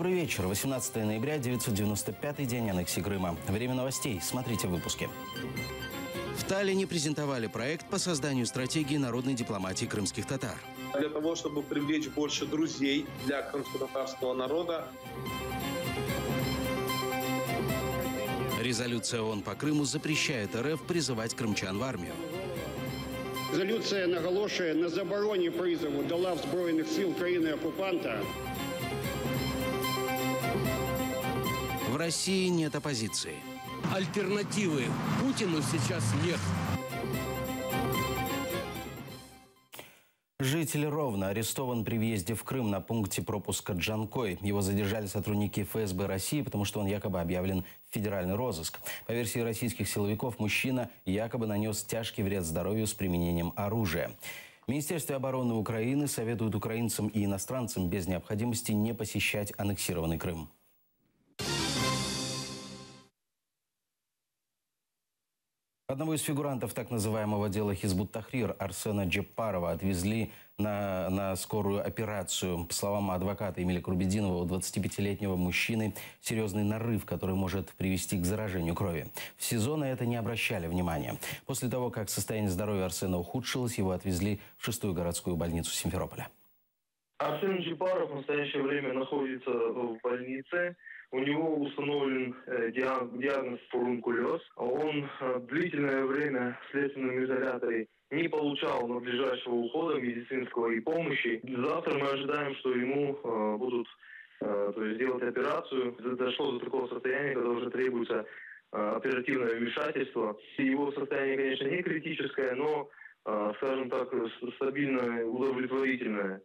Добрый вечер. 18 ноября, 995-й день аннексии Крыма. Время новостей. Смотрите в выпуске. В Таллине презентовали проект по созданию стратегии народной дипломатии крымских татар. Для того, чтобы привлечь больше друзей для крымско-татарского народа. Резолюция ООН по Крыму запрещает РФ призывать крымчан в армію. Резолюція наголошує на забороні призову до лав Збройних сил країни-окупанта. В России нет оппозиции. Альтернативы Путину сейчас нет. Житель Ровно арестован при въезде в Крым на пункте пропуска Джанкой. Его задержали сотрудники ФСБ России, потому что он якобы объявлен в федеральный розыск. По версии российских силовиков, мужчина якобы нанес тяжкий вред здоровью с применением оружия. В Министерстве обороны Украины советуют украинцам и иностранцам без необходимости не посещать аннексированный Крым. Одного из фигурантов так называемого дела Хизбут-Тахрир Арсена Джепарова отвезли на скорую операцию. По словам адвоката Эмиля Курбединова, у 25-летнего мужчины серьезный нарыв, который может привести к заражению крови. В СИЗО на это не обращали внимания. После того, как состояние здоровья Арсена ухудшилось, его отвезли в 6-ю городскую больницу Симферополя. Арсен Джепаров в настоящее время находится в больнице. У него установлен диагноз фурункулез. Он длительное время в следственном изоляторе не получал надлежащего ухода медицинского и помощи. Завтра мы ожидаем, что ему будут делать операцию. Дошло до такого состояния, когда уже требуется оперативное вмешательство. Его состояние, конечно, не критическое, но, скажем так, стабильное, удовлетворительное.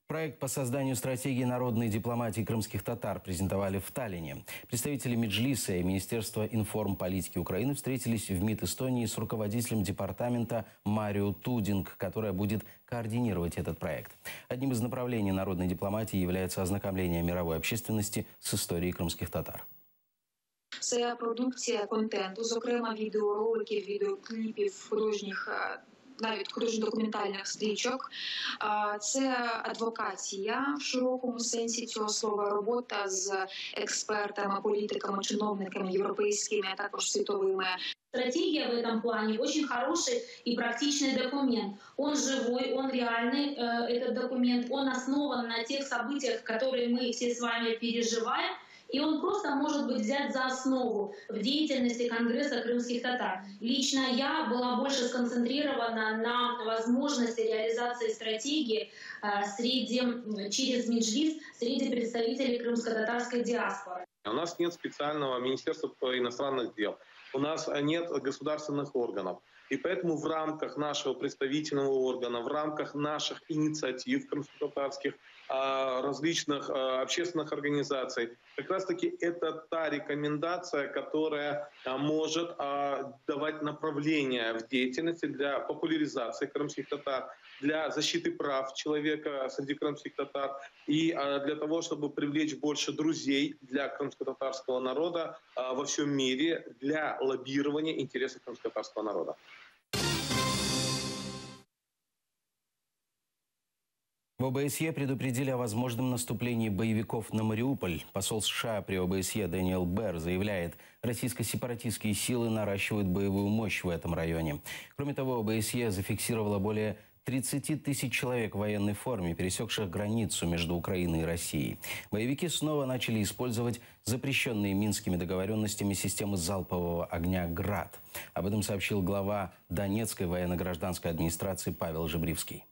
Проект по созданию стратегии народной дипломатии крымских татар презентовали в Таллине. Представители Меджлиса и Министерства информполитики Украины встретились в МИД Эстонии с руководителем департамента Марио Тудинг, которая будет координировать этот проект. Одним из направлений народной дипломатии является ознакомление мировой общественности с историей крымских татар. Це продукція контенту, зокрема відеороликів, відеокліпів, навіть художньо-документальних стрічок. Це адвокація в широкому сенсі цього слова, робота з експертами, політиками, чиновниками європейськими, а також світовими. Стратегия в этом плане очень хороший и практичный документ. Он живой, он реальный, этот документ. Он основан на тех событиях, которые мы все с вами переживаем. И он просто может быть взят за основу в деятельности Конгресса крымских татар. Лично я была больше сконцентрирована на возможности реализации стратегии через Меджлис среди представителей крымско-татарской диаспоры. У нас нет специального Министерства иностранных дел. У нас нет государственных органов. И поэтому в рамках нашего представительного органа, в рамках наших инициатив крымско-татарских, различных общественных организаций, как раз-таки это та рекомендация, которая может давать направление в деятельности для популяризации крымских татар, для защиты прав человека среди крымских татар и для того, чтобы привлечь больше друзей для крымско-татарского народа во всем мире для лоббирования интересов крымско-татарского народа. В ОБСЕ предупредили о возможном наступлении боевиков на Мариуполь. Посол США при ОБСЕ Дэниел Берр заявляет, российско-сепаратистские силы наращивают боевую мощь в этом районе. Кроме того, ОБСЕ зафиксировало более 30 тысяч человек в военной форме, пересекших границу между Украиной и Россией. Боевики снова начали использовать запрещенные Минскими договоренностями системы залпового огня «Град». Об этом сообщил глава Донецкой военно-гражданской адміністрації Павел Жебрівський.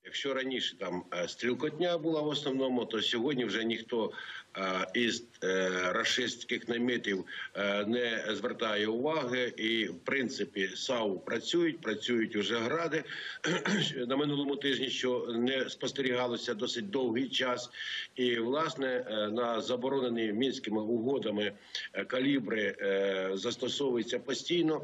Якщо раніше там стрілкотня була в основному, то сьогодні вже ніхто із рашистських наметів не звертає уваги. І, в принципі, САУ працюють вже гради на минулому тижні, що не спостерігалося досить довгий час. І, власне, на заборонені Мінськими угодами калібри застосовуються постійно.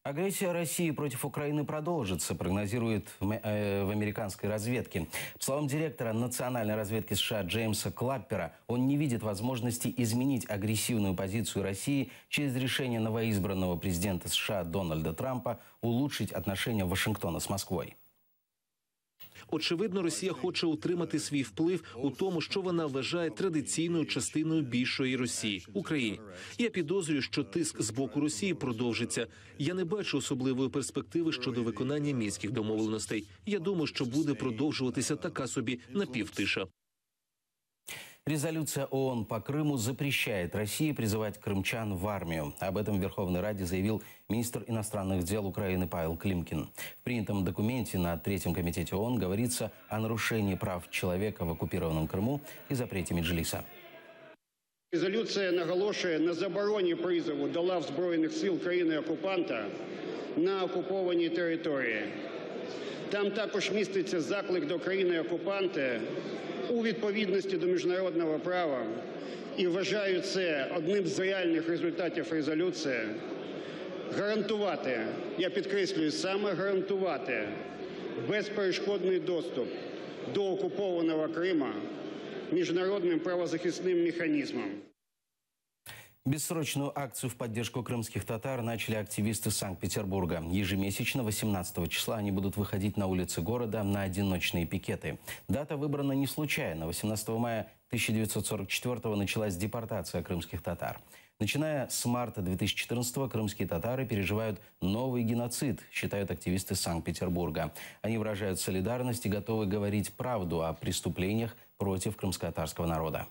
Агрессия России против Украины продолжится, прогнозирует в американской разведке. По словам директора национальной разведки США Джеймса Клаппера, он не видит возможности изменить агрессивную позицию России через решение новоизбранного президента США Дональда Трампа улучшить отношения Вашингтона с Москвой. Очевидно, Росія хоче утримати свій вплив у тому, що вона вважає традиційною частиною більшої Росії – Україні. Я підозрюю, що тиск з боку Росії продовжиться. Я не бачу особливої перспективи щодо виконання мінських домовленостей. Я думаю, що буде продовжуватися така собі напівтиша. Резолюция ООН по Крыму запрещает России призывать крымчан в армию. Об этом в Верховной Раде заявил министр иностранных дел Украины Павел Климкин. В принятом документе на Третьем комитете ООН говорится о нарушении прав человека в оккупированном Крыму и запрете Меджлиса. Резолюція наголошує на забороні призову до лав Збройних сил країни-окупанта на окупованій території. Там також міститься заклик до країни-окупанта у відповідності до міжнародного права, і вважаю це одним з реальних результатів резолюції, гарантувати, я підкреслюю, саме гарантувати безперешкодний доступ до окупованого Крима міжнародним правозахисним механизмом. Бессрочную акцию в поддержку крымских татар начали активисты Санкт-Петербурга. Ежемесячно 18 числа они будут выходить на улицы города на одиночные пикеты. Дата выбрана не случайно. 18 мая 1944-го началась депортация крымских татар. Начиная с марта 2014-го крымские татары переживают новый геноцид, считают активисты Санкт-Петербурга. Они выражают солидарность и готовы говорить правду о преступлениях против крымско-татарского народа.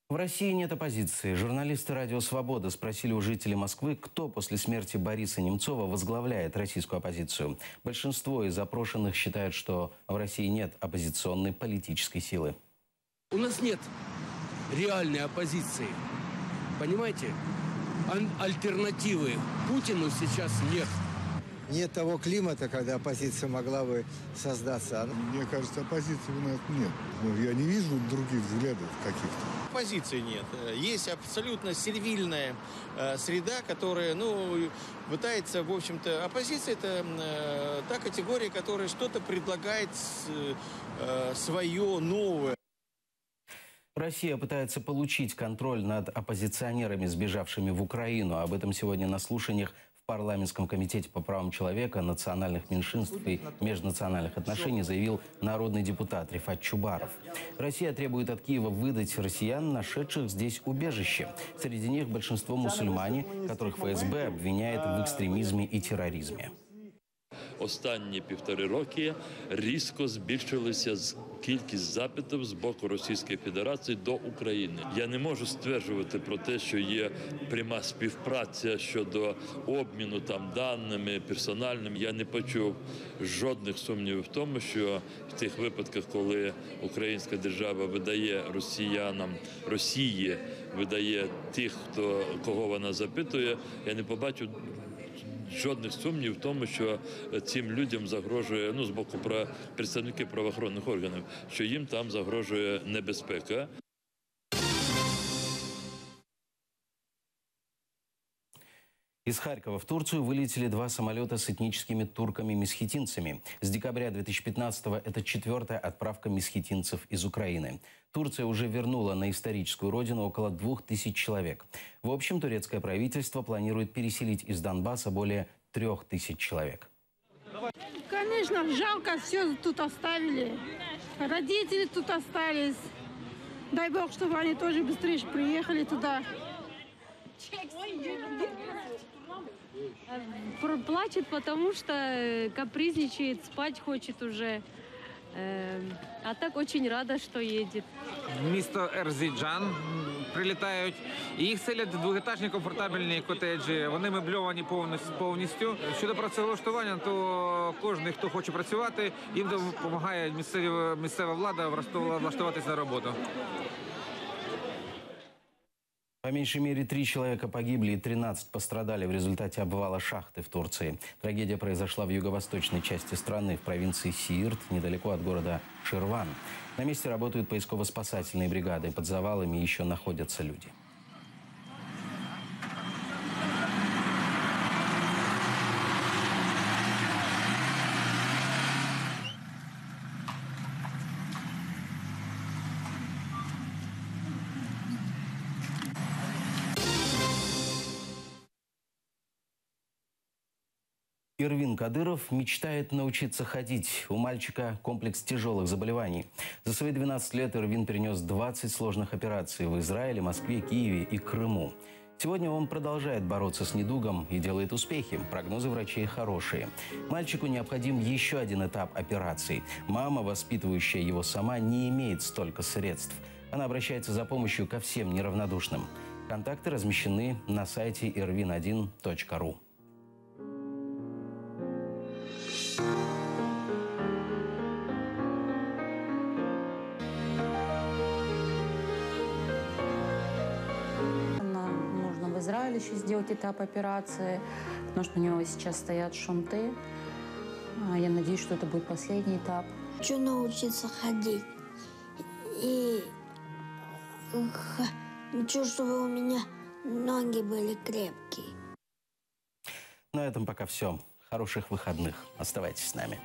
В России нет оппозиции. Журналисты «Радио Свобода» спросили у жителей Москвы, кто после смерти Бориса Немцова возглавляет российскую оппозицию. Большинство из опрошенных считают, что в России нет оппозиционной политической силы. У нас нет реальной оппозиции. Понимаете? Альтернативы Путину сейчас нет. Нет того климата, когда оппозиция могла бы создаться. Мне кажется, оппозиции у нас нет. Я не вижу других взглядов каких-то. Оппозиции нет. Есть абсолютно сервильная среда, которая, пытается, в общем-то, оппозиция – это та категория, которая что-то предлагает свое, новое. Россия пытается получить контроль над оппозиционерами, сбежавшими в Украину. Об этом сегодня на слушаниях в парламентском комитете по правам человека, национальных меньшинств и межнациональных отношений заявил народный депутат Рифат Чубаров. Россия требует от Киева выдать россиян, нашедших здесь убежище. Среди них большинство мусульмане, которых ФСБ обвиняет в экстремизме и терроризме. Останні 1,5 роки різко збільшилася кількість запитів з боку Російської Федерації до України. Я не можу стверджувати про те, що є пряма співпраця щодо обміну даними персональними. Я не почув жодних сумнівів в тому, що в тих випадках, коли українська держава видає Росії видає тих, кого вона запитує, я не побачу жодних сумнівів в тому, що цим людям загрожує, з боку представників правоохоронних органів, що їм там загрожує небезпека. Из Харькова в Турцию вылетели 2 самолета с этническими турками-месхетинцами. С декабря 2015-го это 4-я отправка месхетинцев из Украины. Турция уже вернула на историческую родину около 2000 человек. В общем, турецкое правительство планирует переселить из Донбасса более 3000 человек. Конечно, жалко, все тут оставили. Родители тут остались. Дай бог, чтобы они тоже быстрее приехали туда. Плачет, потому что капризничает, спать хочет уже. А так очень рада, що їде. Місто Ерзіджан прилітають. І їх селять двохетажні комфортабельні котеджі. Вони мебльовані повністю. Щодо працевлаштування, то кожен, хто хоче працювати, їм допомагає місцева влада влаштуватись на роботу. По меньшей мере 3 человека погибли и 13 пострадали в результате обвала шахты в Турции. Трагедия произошла в юго-восточной части страны, в провинции Сиирт, недалеко от города Ширван. На месте работают поисково-спасательные бригады. Под завалами еще находятся люди. Эрвин Кадыров мечтает научиться ходить. У мальчика комплекс тяжелых заболеваний. За свои 12 лет Эрвин перенес 20 сложных операций в Израиле, Москве, Киеве и Крыму. Сегодня он продолжает бороться с недугом и делает успехи. Прогнозы врачей хорошие. Мальчику необходим еще один этап операции. Мама, воспитывающая его сама, не имеет столько средств. Она обращается за помощью ко всем неравнодушным. Контакты размещены на сайте ervin1.ru. Нужно в Израиле еще сделать этап операции, потому что у него сейчас стоят шунты. Я надеюсь, что это будет последний этап. Хочу научиться ходить. И хочу, чтобы у меня ноги были крепкие. На этом пока все. Хороших выходных. Оставайтесь с нами.